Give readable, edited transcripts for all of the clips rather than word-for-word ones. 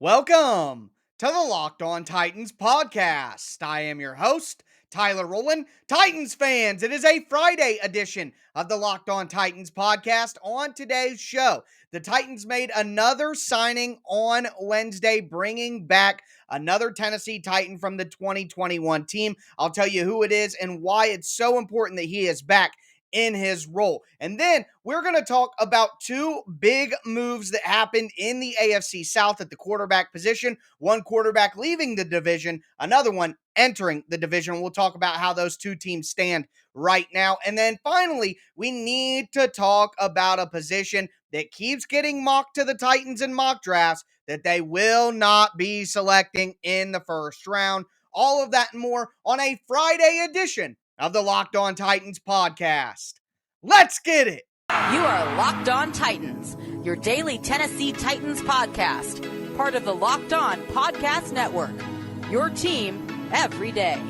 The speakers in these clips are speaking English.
Welcome to the Locked On Titans podcast. I am your host, Tyler Rowland. Titans fans, it is a Friday edition of the Locked On Titans podcast. On today's show, the Titans made another signing on Wednesday, bringing back another Tennessee Titan from the 2021 team. I'll tell you who it is and why it's so important that he is back in his role. And then we're going to talk about two big moves that happened in the AFC South at the quarterback position. One quarterback leaving the division, another one entering the division. We'll talk about how those two teams stand right now. And then finally, we need to talk about a position that keeps getting mocked to the Titans in mock drafts that they will not be selecting in the first round. All of that and more on a Friday edition of the Locked On Titans podcast. Let's get it. You are Locked On Titans, your daily Tennessee Titans podcast, part of the Locked On Podcast Network, your team every day.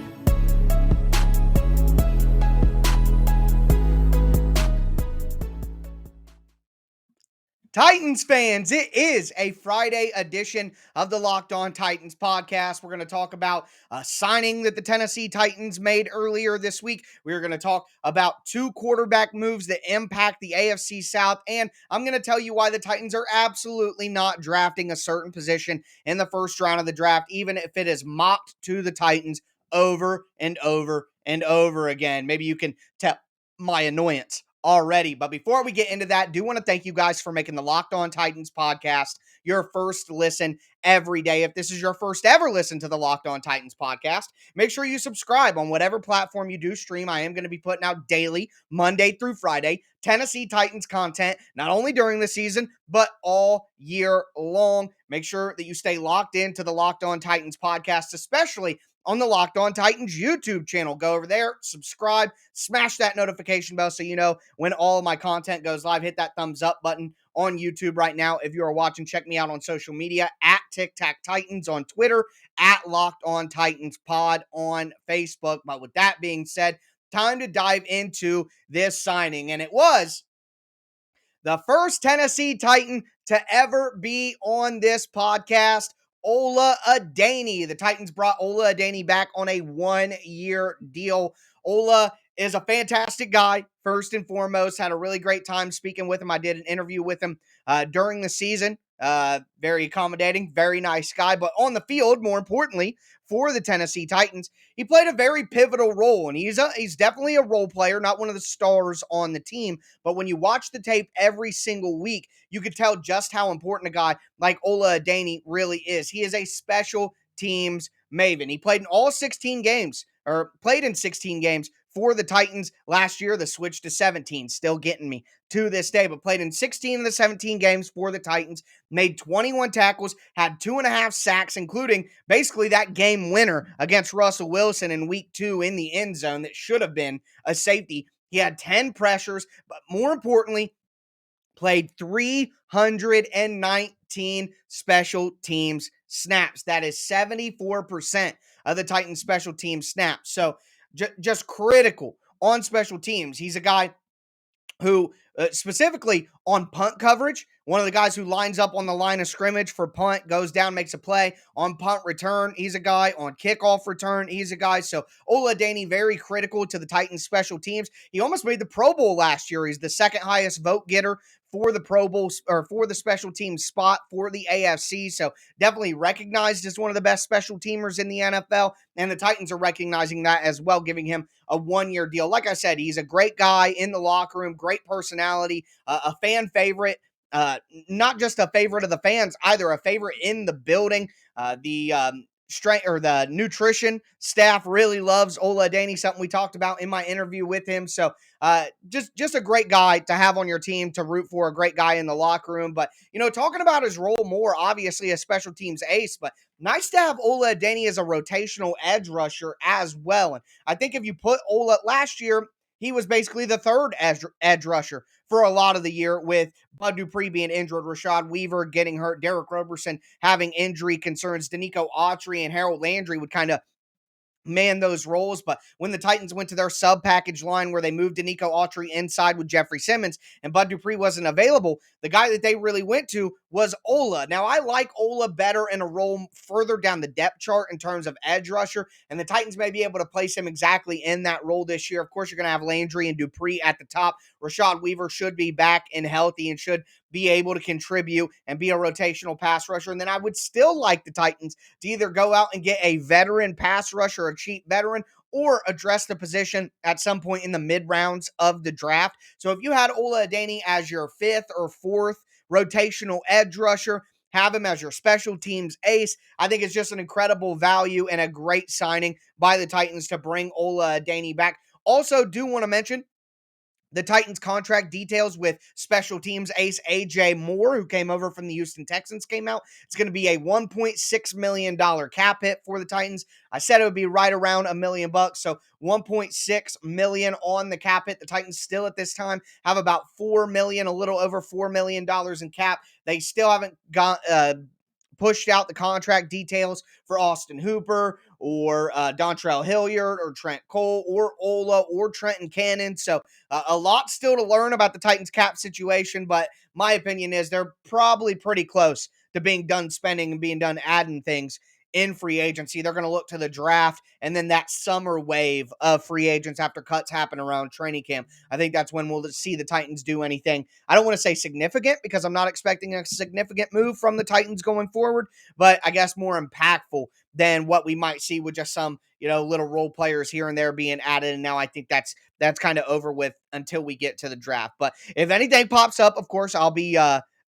Titans fans, it is a Friday edition of the Locked On Titans podcast. We're going to talk about a signing that the Tennessee Titans made earlier this week. We're going to talk about two quarterback moves that impact the AFC South, and I'm going to tell you why the Titans are absolutely not drafting a certain position in the first round of the draft, even if it is mocked to the Titans over and over and over again. Maybe you can tell my annoyance already. But before we get into that, do want to thank you guys for making the Locked On Titans podcast your first listen every day. If this is your first ever listen to the Locked On Titans podcast, make sure you subscribe on whatever platform you do stream. I am going to be putting out daily, Monday through Friday, Tennessee Titans content, not only during the season, but all year long. Make sure that you stay locked into the Locked On Titans podcast, especially on the Locked On Titans YouTube channel. Go over there, subscribe, smash that notification bell so you know when all of my content goes live. Hit that thumbs up button on YouTube right now. If you are watching, check me out on social media at Tic Tac Titans on Twitter, at Locked On Titans Pod on Facebook. But with that being said, time to dive into this signing. And it was the first Tennessee Titan to ever be on this podcast, Ola Adeniyi. The Titans brought Ola Adeniyi back on a one-year deal. Ola is a fantastic guy, first and foremost. Had a really great time speaking with him. I did an interview with him during the season. Very accommodating, very nice guy. But on the field, more importantly, for the Tennessee Titans, he played a very pivotal role, and he's definitely a role player, not one of the stars on the team. But when you watch the tape every single week, you could tell just how important a guy like Ola Adeniyi really is. He is a special teams maven. He played in all 16 games, or played in 16 games for the Titans last year. The switch to 17 still getting me to this day, but played in 16 of the 17 games for the Titans, made 21 tackles, had 2.5 sacks, including basically that game winner against Russell Wilson in week 2 in the end zone that should have been a safety. He had 10 pressures, but more importantly, played 319 special teams snaps. That is 74% of the Titans special teams snaps. So just critical on special teams. He's a guy who specifically on punt coverage, one of the guys who lines up on the line of scrimmage for punt, goes down, makes a play. On punt return, he's a guy. On kickoff return, he's a guy. So Ola Adeniyi, very critical to the Titans special teams. He almost made the Pro Bowl last year. He's the second highest vote getter for the Pro Bowl, or for the special team spot for the AFC. So definitely recognized as one of the best special teamers in the NFL. And the Titans are recognizing that as well, giving him a one-year deal. Like I said, he's a great guy in the locker room, great personality, a fan favorite. Not just a favorite of the fans, either a favorite in the building. The strength or the nutrition staff really loves Ola Adeniyi, something we talked about in my interview with him. So just a great guy to have on your team, to root for, a great guy in the locker room. But, talking about his role more, obviously a special teams ace, but nice to have Ola Adeniyi as a rotational edge rusher as well. And I think if you put Ola last year, he was basically the third edge rusher for a lot of the year, with Bud Dupree being injured, Rashad Weaver getting hurt, Derek Roberson having injury concerns, Danico Autry and Harold Landry would kind of man those roles. But when the Titans went to their sub package line where they moved Danico Autry inside with Jeffrey Simmons and Bud Dupree wasn't available, the guy that they really went to was Ola. Now, I like Ola better in a role further down the depth chart in terms of edge rusher, and the Titans may be able to place him exactly in that role this year. Of course, you're going to have Landry and Dupree at the top. Rashad Weaver should be back and healthy and should be able to contribute and be a rotational pass rusher. And then I would still like the Titans to either go out and get a veteran pass rusher, a cheap veteran, or address the position at some point in the mid rounds of the draft. So if you had Ola Adeniyi as your fifth or fourth rotational edge rusher, have him as your special teams ace, I think it's just an incredible value and a great signing by the Titans to bring Ola Adeniyi back. Also, do want to mention the Titans contract details with special teams ace A.J. Moore, who came over from the Houston Texans, came out. It's going to be a $1.6 million cap hit for the Titans. I said it would be right around $1 million, so $1.6 million on the cap hit. The Titans still at this time have about $4 million, a little over $4 million in cap. They still haven't got pushed out the contract details for Austin Hooper or Dontrell Hilliard or Trent Cole or Ola or Trenton Cannon. So a lot still to learn about the Titans cap situation, but my opinion is they're probably pretty close to being done spending and being done adding things in free agency. They're going to look to the draft and then that summer wave of free agents after cuts happen around training camp. I think that's when we'll see the Titans do anything. I don't want to say significant because I'm not expecting a significant move from the Titans going forward, but I guess more impactful than what we might see with just some, little role players here and there being added. And now I think that's kind of over with until we get to the draft. But if anything pops up, of course, I'll be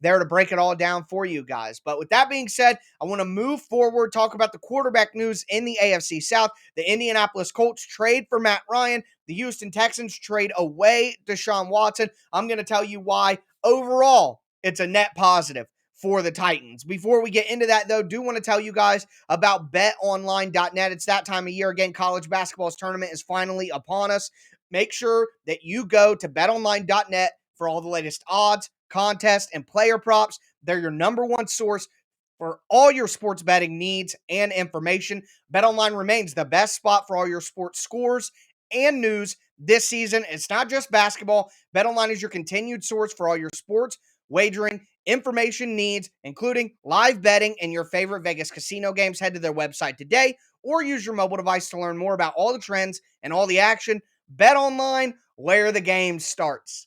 there to break it all down for you guys. But with that being said, I want to move forward, talk about the quarterback news in the AFC South. The Indianapolis Colts trade for Matt Ryan. The Houston Texans trade away Deshaun Watson. I'm going to tell you why. Overall, it's a net positive for the Titans. Before we get into that, though, do want to tell you guys about betonline.net. It's that time of year. Again, college basketball's tournament is finally upon us. Make sure that you go to betonline.net for all the latest odds, contests, and player props. They're your number one source for all your sports betting needs and information. BetOnline remains the best spot for all your sports scores and news this season. It's not just basketball. BetOnline is your continued source for all your sports wagering information needs, including live betting and your favorite Vegas casino games. Head to their website today or use your mobile device to learn more about all the trends and all the action. BetOnline, where the game starts.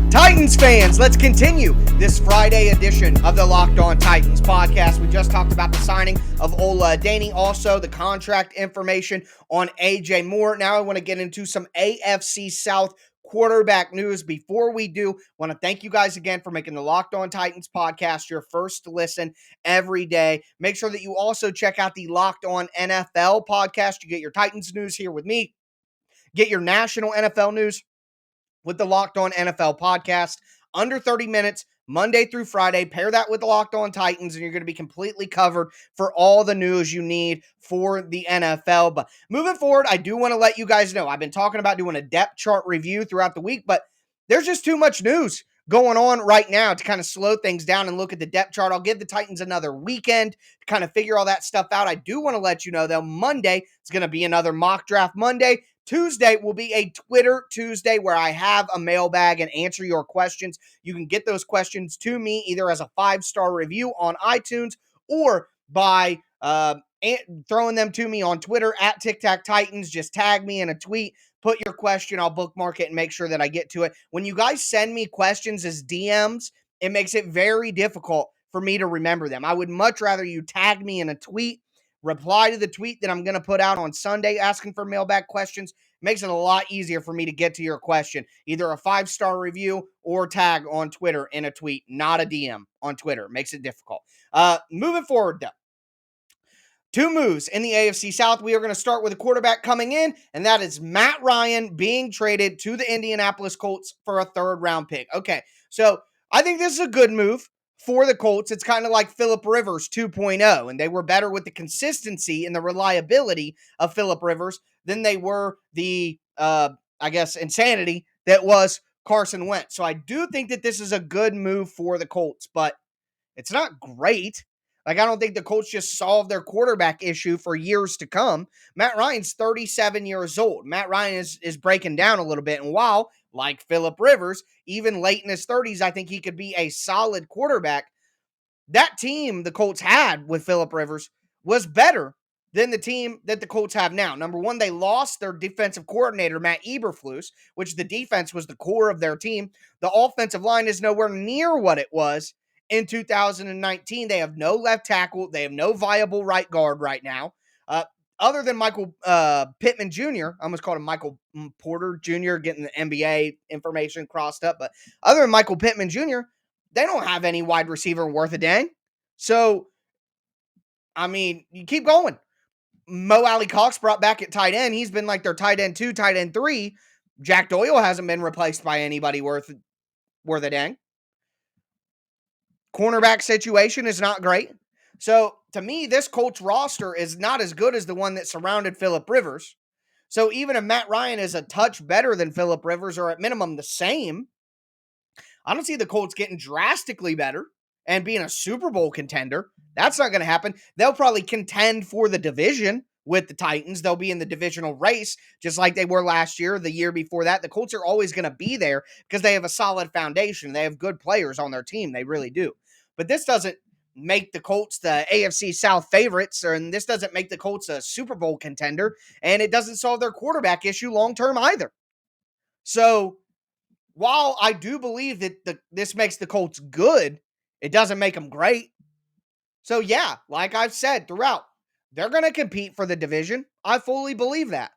Titans fans, let's continue this Friday edition of the Locked On Titans podcast. We just talked about the signing of Ola Adeniyi, also the contract information on A.J. Moore. Now I want to get into some AFC South quarterback news. Before we do, I want to thank you guys again for making the Locked On Titans podcast your first listen every day. Make sure that you also check out the Locked On NFL podcast. You get your Titans news here with me. Get your national NFL news with the Locked On NFL podcast. Under 30 minutes, Monday through Friday. Pair that with the Locked On Titans, and you're going to be completely covered for all the news you need for the NFL. But moving forward, I do want to let you guys know, I've been talking about doing a depth chart review throughout the week, but there's just too much news going on right now to kind of slow things down and look at the depth chart. I'll give the Titans another weekend to kind of figure all that stuff out. I do want to let you know, though, Monday is going to be another mock draft Monday. Tuesday will be a Twitter Tuesday where I have a mailbag and answer your questions. You can get those questions to me either as a 5-star review on iTunes or by throwing them to me on Twitter at TicTacTitans. Just tag me in a tweet, put your question, I'll bookmark it and make sure that I get to it. When you guys send me questions as DMs, it makes it very difficult for me to remember them. I would much rather you tag me in a tweet, reply to the tweet that I'm going to put out on Sunday asking for mailbag questions. Makes it a lot easier for me to get to your question. Either a 5-star review or tag on Twitter in a tweet, not a DM on Twitter. Makes it difficult. Moving forward, though. 2 moves in the AFC South. We are going to start with a quarterback coming in, and that is Matt Ryan being traded to the Indianapolis Colts for a 3rd-round pick. Okay, so I think this is a good move for the Colts. It's kind of like Phillip Rivers 2.0, and they were better with the consistency and the reliability of Phillip Rivers than they were the, insanity that was Carson Wentz. So I do think that this is a good move for the Colts, but It's not great. Like, I don't think the Colts just solved their quarterback issue for years to come. Matt Ryan's 37 years old. Matt Ryan is breaking down a little bit. And while, like Phillip Rivers, even late in his 30s, I think he could be a solid quarterback. That team the Colts had with Phillip Rivers was better than the team that the Colts have now. Number one, they lost their defensive coordinator, Matt Eberflus, which the defense was the core of their team. The offensive line is nowhere near what it was in 2019. They have no left tackle. They have no viable right guard right now. Other than Michael Pittman Jr., I almost called him Michael Porter Jr., getting the NBA information crossed up. But other than Michael Pittman Jr., they don't have any wide receiver worth a dang. So, I mean, you keep going. Mo Alley Cox brought back at tight end. He's been like their tight end 2, tight end 3. Jack Doyle hasn't been replaced by anybody worth a dang. Cornerback situation is not great. So, to me, this Colts roster is not as good as the one that surrounded Phillip Rivers. So, even if Matt Ryan is a touch better than Phillip Rivers, or at minimum the same, I don't see the Colts getting drastically better and being a Super Bowl contender. That's not going to happen. They'll probably contend for the division with the Titans. They'll be in the divisional race, just like they were last year, the year before that. The Colts are always going to be there because they have a solid foundation. They have good players on their team. They really do. But this doesn't make the Colts the AFC South favorites, and this doesn't make the Colts a Super Bowl contender, and it doesn't solve their quarterback issue long-term either. So, while I do believe that this makes the Colts good, it doesn't make them great. So, yeah, like I've said throughout, they're going to compete for the division. I fully believe that.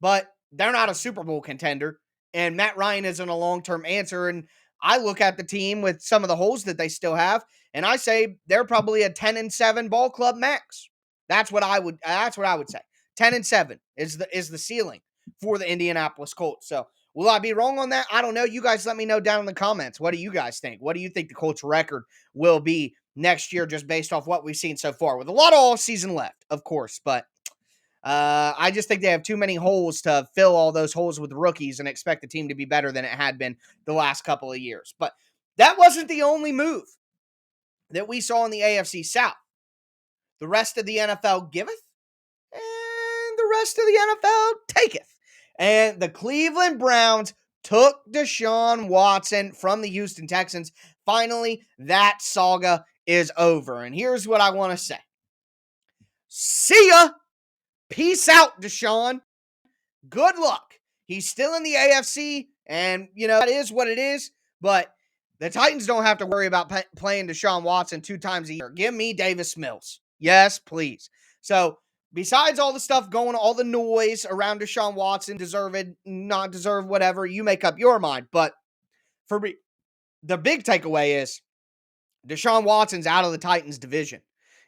But they're not a Super Bowl contender, and Matt Ryan isn't a long-term answer. And I look at the team with some of the holes that they still have, and I say they're probably a 10-7 ball club max. That's what I would say. 10-7 is the ceiling for the Indianapolis Colts. So, will I be wrong on that? I don't know. You guys let me know down in the comments. What do you guys think? What do you think the Colts record will be next year, just based off what we've seen so far? With a lot of all season left, of course, but I just think they have too many holes to fill all those holes with rookies and expect the team to be better than it had been the last couple of years. But that wasn't the only move that we saw in the AFC South. The rest of the NFL giveth, and the rest of the NFL taketh. And the Cleveland Browns took Deshaun Watson from the Houston Texans. Finally, that saga is over. And here's what I want to say. See ya. Peace out, Deshaun. Good luck. He's still in the AFC, and, that is what it is. But the Titans don't have to worry about playing Deshaun Watson 2 times a year. Give me Davis Mills. Yes, please. So, besides all the stuff going, all the noise around Deshaun Watson, deserve it, not deserve, whatever, you make up your mind. But for me, the big takeaway is Deshaun Watson's out of the Titans division.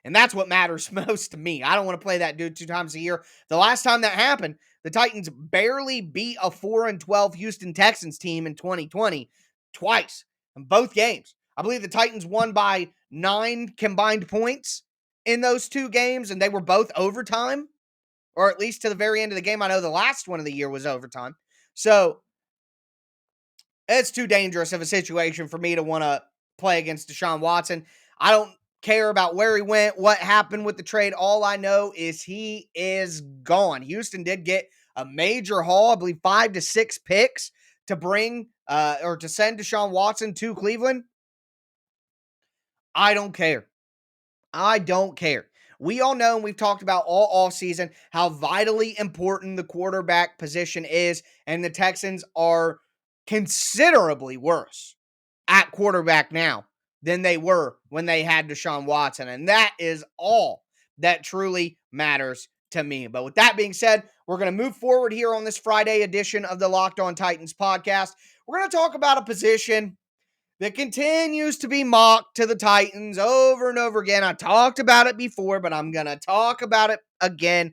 And that's what matters most to me. I don't want to play that dude 2 times a year. The last time that happened, the Titans barely beat a 4-12 Houston Texans team in 2020 twice in both games. I believe the Titans won by 9 combined points in those 2 games, and they were both overtime, or at least to the very end of the game. I know the last one of the year was overtime. So it's too dangerous of a situation for me to want to play against Deshaun Watson. I don't care about where he went, what happened with the trade. All I know is he is gone. Houston did get a major haul, I believe 5 to 6 picks to bring or to send Deshaun Watson to Cleveland. I don't care. I don't care. We all know, and we've talked about all offseason, how vitally important the quarterback position is, and the Texans are considerably worse at quarterback now than they were when they had Deshaun Watson. And that is all that truly matters to me. But with that being said, we're going to move forward here on this Friday edition of the Locked On Titans podcast. We're going to talk about a position that continues to be mocked to the Titans over and over again. I talked about it before, but I'm going to talk about it again.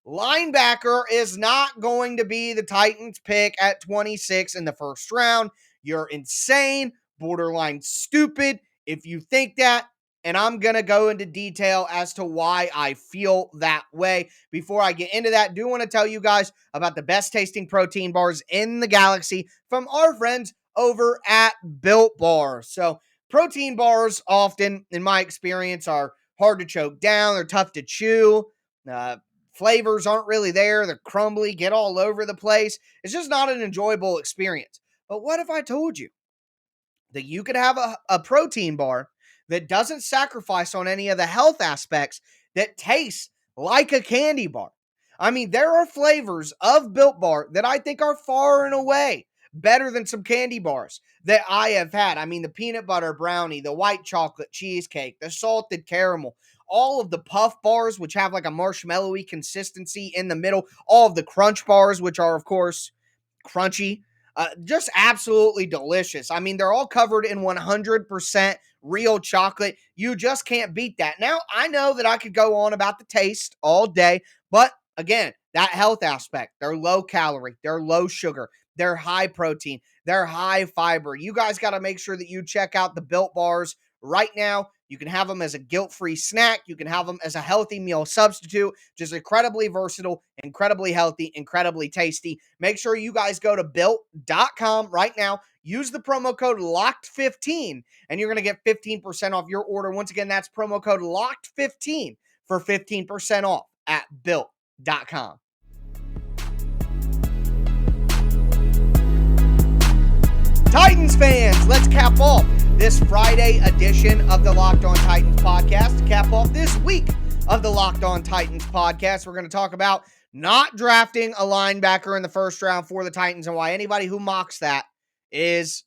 Linebacker is not going to be the Titans pick at 26 in the first round. You're insane, borderline stupid if you think that. And I'm going to go into detail as to why I feel that way. Before I get into that, I do want to tell you guys about the best tasting protein bars in the galaxy from our friends over at Built Bar. So Protein bars often, in my experience, are hard to choke down. They're tough to chew. Uh, Flavors aren't really there. They're crumbly, get all over the place. It's just not an enjoyable experience. But what if I told you that you could have a protein bar that doesn't sacrifice on any of the health aspects, that tastes like a candy bar? I mean, there are flavors of Built Bar that I think are far and away better than some candy bars that I have had. I mean, the peanut butter brownie, the white chocolate cheesecake, the salted caramel, all of the puff bars, which have like a marshmallowy consistency in the middle, all of the crunch bars, which are, of course, crunchy, just absolutely delicious. I mean, they're all covered in 100% real chocolate. You just can't beat that. Now, I know that I could go on about the taste all day, but again, that health aspect, they're low calorie, they're low sugar, they're high protein, they're high fiber. You guys got to make sure that you check out the Built Bars right now. You can have them as a guilt-free snack. You can have them as a healthy meal substitute. Just incredibly versatile, incredibly healthy, incredibly tasty. Make sure you guys go to built.com right now. Use the promo code LOCKED15, and you're going to get 15% off your order. Once again, that's promo code LOCKED15 for 15% off at built.com. Titans fans, let's cap off this Friday edition of the Locked On Titans podcast. To cap off this week of the Locked On Titans podcast, we're going to talk about not drafting a linebacker in the first round for the Titans and why anybody who mocks that is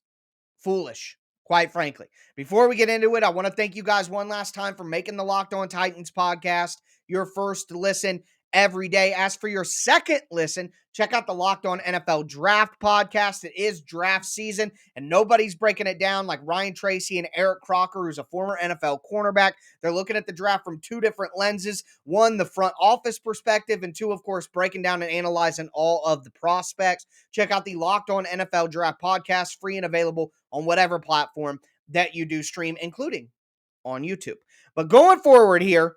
foolish, quite frankly. Before we get into it, I want to thank you guys one last time for making the Locked On Titans podcast your first listen every day. As for your second listen, check out the Locked On NFL Draft podcast. It is draft season, and nobody's breaking it down like Ryan Tracy and Eric Crocker, who's a former NFL cornerback. They're looking at the draft from two different lenses. One, the front office perspective, and two, of course, breaking down and analyzing all of the prospects. Check out the Locked On NFL Draft podcast, free and available on whatever platform that you do stream, including on YouTube. But going forward here,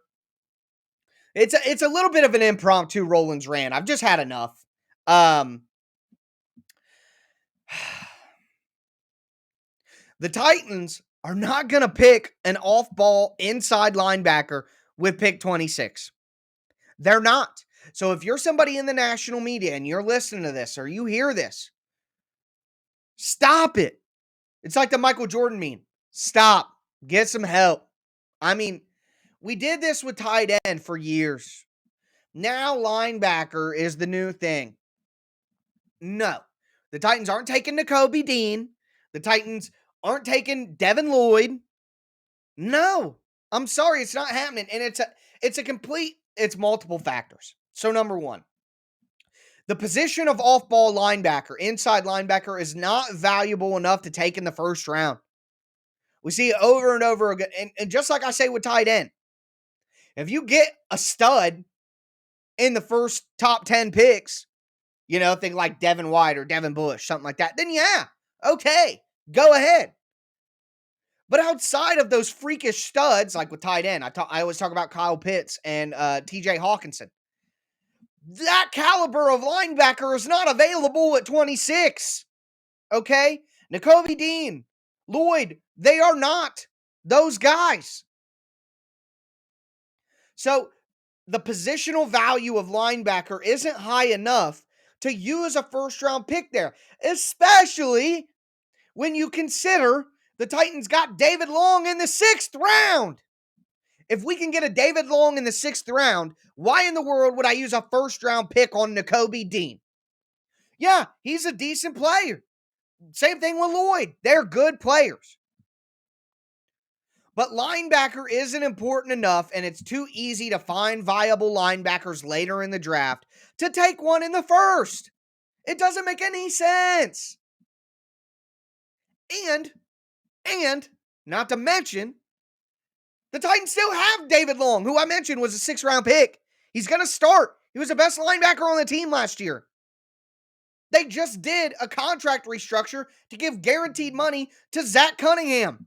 it's a little bit of an impromptu Rowland's rant. I've just had enough. The Titans are not going to pick an off-ball inside linebacker with pick 26. They're not. So if you're somebody in the national media and you're listening to this or you hear this, stop it. It's like the Michael Jordan meme. Stop. Get some help. I mean, we did this with tight end for years. Now linebacker is the new thing. No. The Titans aren't taking Nakobe Dean. The Titans aren't taking Devin Lloyd. No. I'm sorry, it's not happening. And it's multiple factors. So number one, the position of off-ball linebacker, inside linebacker, is not valuable enough to take in the first round. We see it over and over again. And just like I say with tight end, if you get a stud in the first top 10 picks, think like Devin White or Devin Bush, something like that, then yeah, okay, go ahead. But outside of those freakish studs, like with tight end, I always talk about Kyle Pitts and TJ Hawkinson. That caliber of linebacker is not available at 26. Okay? Nakobe Dean, Lloyd, they are not those guys. So the positional value of linebacker isn't high enough to use a first-round pick there, especially when you consider the Titans got David Long in the 6th round. If we can get a David Long in the 6th round, why in the world would I use a first-round pick on Nakobe Dean? Yeah, he's a decent player. Same thing with Lloyd. They're good players. But linebacker isn't important enough, and it's too easy to find viable linebackers later in the draft to take one in the first. It doesn't make any sense. And not to mention, the Titans still have David Long, who I mentioned was a 6th-round pick. He's going to start. He was the best linebacker on the team last year. They just did a contract restructure to give guaranteed money to Zach Cunningham,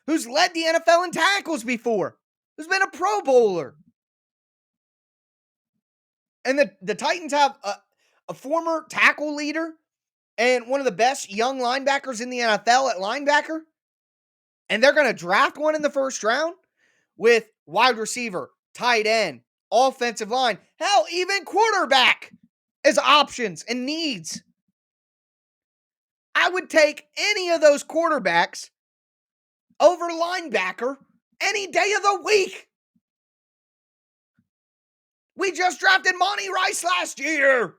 who's led the NFL in tackles before, who's been a Pro Bowler. And the Titans have a former tackle leader and one of the best young linebackers in the NFL at linebacker. And they're going to draft one in the first round with wide receiver, tight end, offensive line, hell, even quarterback as options and needs. I would take any of those quarterbacks over linebacker any day of the week. We just drafted Monty Rice last year.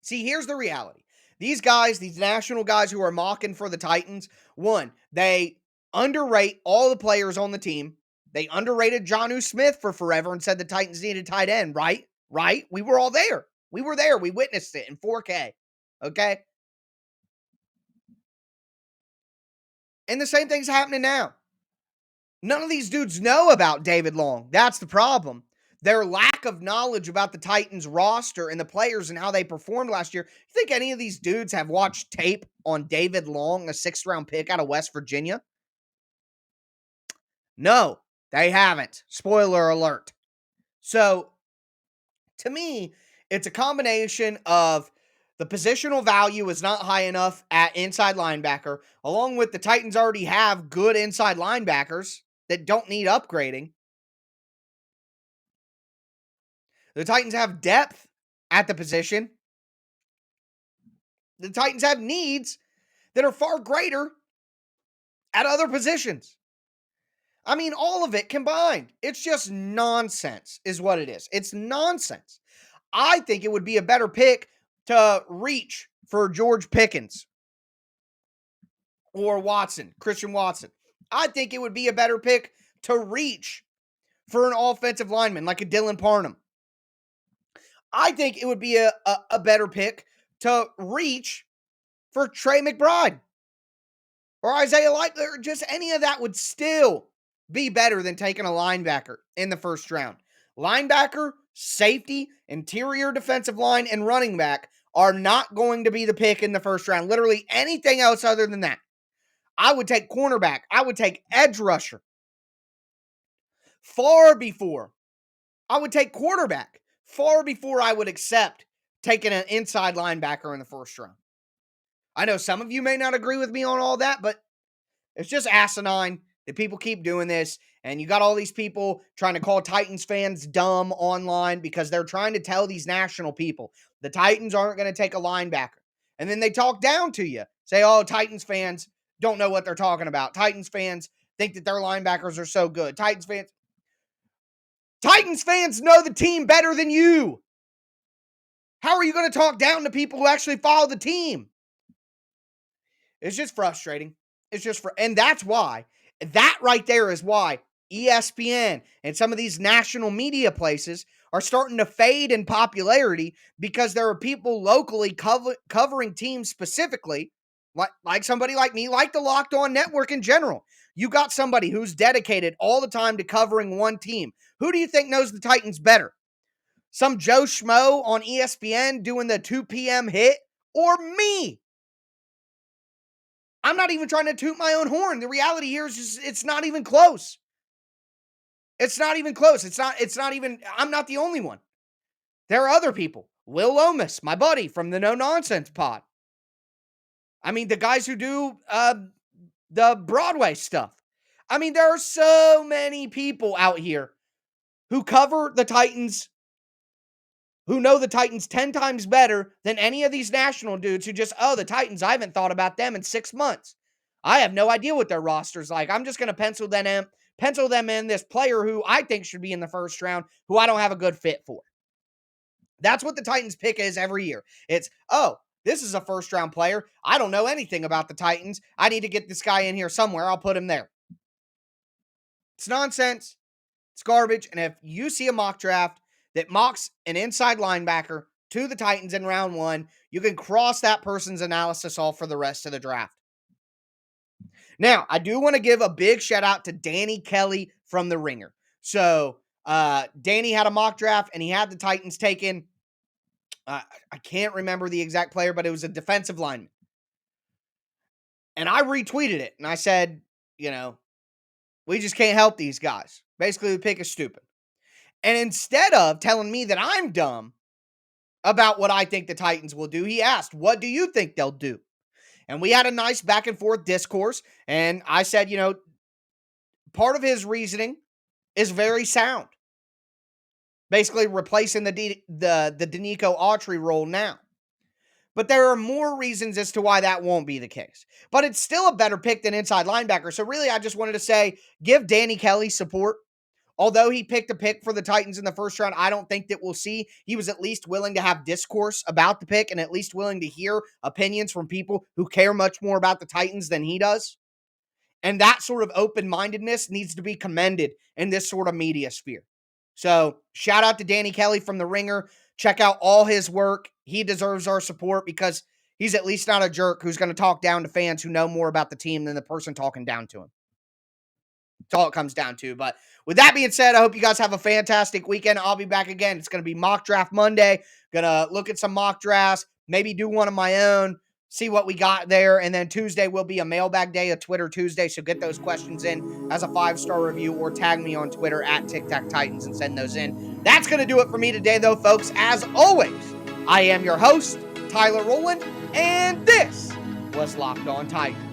See, here's the reality. These guys, these national guys who are mocking for the Titans, one, they underrate all the players on the team. They underrated Jonnu Smith for forever and said the Titans needed tight end, right? Right? We were all there. We were there. We witnessed it in 4K. Okay? And the same thing's happening now. None of these dudes know about David Long. That's the problem. Their lack of knowledge about the Titans roster and the players and how they performed last year. You think any of these dudes have watched tape on David Long, a 6th-round pick out of West Virginia? No, they haven't. Spoiler alert. So, to me, it's a combination of the positional value is not high enough at inside linebacker, along with the Titans already have good inside linebackers that don't need upgrading. The Titans have depth at the position. The Titans have needs that are far greater at other positions. I mean, all of it combined. It's just nonsense, is what it is. It's nonsense. I think it would be a better pick to reach for George Pickens or Watson, Christian Watson. I think it would be a better pick to reach for an offensive lineman like a Dylan Parham. I think it would be a better pick to reach for Trey McBride or Isaiah Likely, or just any of that would still be better than taking a linebacker in the first round. Linebacker, safety, interior defensive line, and running back are not going to be the pick in the first round. Literally anything else other than that. I would take cornerback. I would take edge rusher. Far before I would take quarterback. Far before I would accept taking an inside linebacker in the first round. I know some of you may not agree with me on all that, but it's just asinine that people keep doing this. And you got all these people trying to call Titans fans dumb online because they're trying to tell these national people the Titans aren't going to take a linebacker. And then they talk down to you. Say, oh, Titans fans don't know what they're talking about. Titans fans think that their linebackers are so good. Titans fans know the team better than you. How are you going to talk down to people who actually follow the team? It's just frustrating. And that's why, that right there is why ESPN and some of these national media places are starting to fade in popularity, because there are people locally covering teams specifically, like somebody like me, like the Locked On Network in general. You got somebody who's dedicated all the time to covering one team. Who do you think knows the Titans better? Some Joe Schmo on ESPN doing the 2 p.m. hit, or me? I'm not even trying to toot my own horn. The reality here is just, it's not even close. It's not even close. I'm not the only one. There are other people. Will Lomas, my buddy from the No Nonsense Pod. I mean, the guys who do the Broadway stuff. I mean, there are so many people out here who cover the Titans, who know the Titans 10 times better than any of these national dudes who just, oh, the Titans, I haven't thought about them in 6 months. I have no idea what their roster's like. I'm just going to pencil them in this player who I think should be in the first round, who I don't have a good fit for. That's what the Titans pick is every year. It's, oh, this is a first-round player. I don't know anything about the Titans. I need to get this guy in here somewhere. I'll put him there. It's nonsense. It's garbage. And if you see a mock draft that mocks an inside linebacker to the Titans in round 1, you can cross that person's analysis off for the rest of the draft. Now, I do want to give a big shout out to Danny Kelly from The Ringer. So, Danny had a mock draft and he had the Titans taken. I can't remember the exact player, but it was a defensive lineman. And I retweeted it and I said, we just can't help these guys. Basically, the pick is stupid. And instead of telling me that I'm dumb about what I think the Titans will do, he asked, what do you think they'll do? And we had a nice back and forth discourse. And I said, part of his reasoning is very sound. Basically replacing the Denico Autry role now. But there are more reasons as to why that won't be the case. But it's still a better pick than inside linebacker. So really, I just wanted to say, give Danny Kelly support. Although he picked a pick for the Titans in the first round, I don't think that we'll see. He was at least willing to have discourse about the pick and at least willing to hear opinions from people who care much more about the Titans than he does. And that sort of open-mindedness needs to be commended in this sort of media sphere. So shout out to Danny Kelly from The Ringer. Check out all his work. He deserves our support because he's at least not a jerk who's going to talk down to fans who know more about the team than the person talking down to him. That's all it comes down to. But with that being said, I hope you guys have a fantastic weekend. I'll be back again. It's going to be Mock Draft Monday. Going to look at some mock drafts, maybe do one of my own, see what we got there. And then Tuesday will be a mailbag day, a Twitter Tuesday. So get those questions in as a 5-star review or tag me on Twitter at TicTacTitans and send those in. That's going to do it for me today, though, folks. As always, I am your host, Tyler Rowland, and this was Locked On Titans.